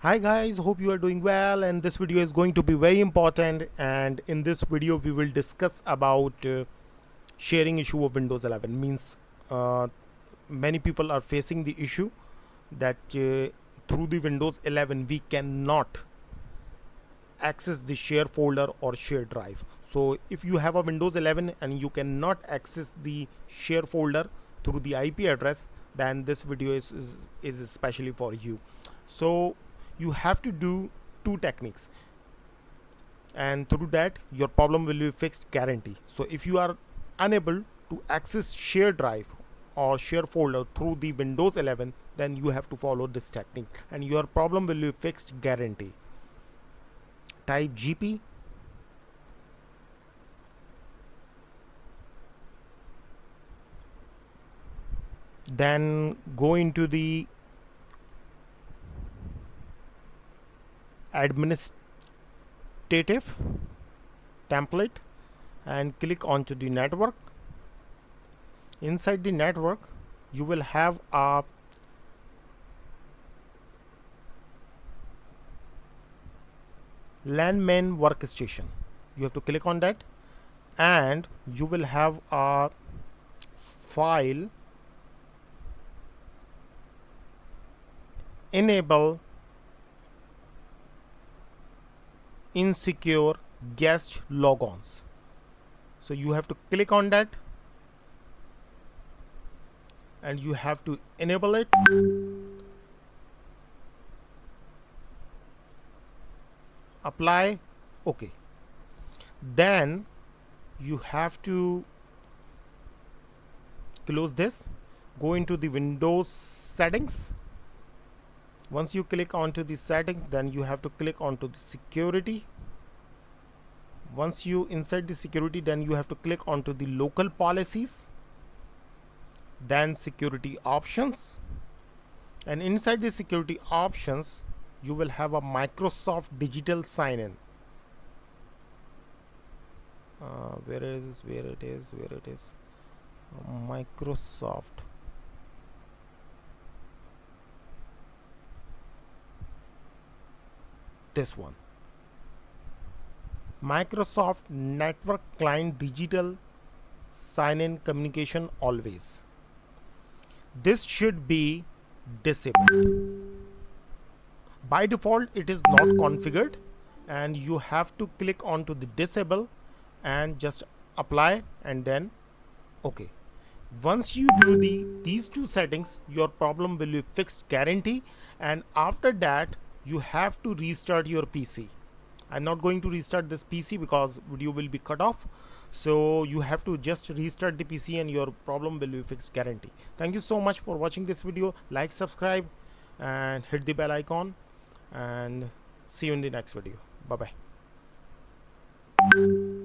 Hi guys, hope you are doing well, and this video is going to be very important. And in this video we will discuss about sharing issue of Windows 11. Means uh, many people are facing the issue that through the Windows 11 we cannot access the share folder or share drive. So if you have a Windows 11 and you cannot access the share folder through the IP address, then this video is especially for you. So you have to do two techniques, and through that your problem will be fixed guarantee. So if you are unable to access share drive or share folder through the Windows 11, then you have to follow this technique and your problem will be fixed guarantee. Type gp then go into the administrative template and click onto the network. Inside the network you will have a LAN workstation. You have to click on that and you will have a file enable insecure guest logons. So you have to click on that and you have to enable it. Apply. Okay, then you have to close this, go into the Windows settings. Once you click onto the settings, then you have to click onto the security. Once you inside the security, then you have to click onto the local policies, then security options, and inside the security options you will have a Microsoft digital sign-in. Where it is Microsoft. This one, Microsoft Network Client Digital Sign-in Communication Always. This should be disabled. By default it is not configured, and you have to click onto the disable and just apply and then okay. Once you do these two settings, your problem will be fixed guarantee, and after that you have to restart your PC. I'm not going to restart this PC because video will be cut off. So you have to just restart the PC and your problem will be fixed guarantee. Thank you so much for watching this video. Like, subscribe and hit the bell icon, and see you in the next video. Bye bye.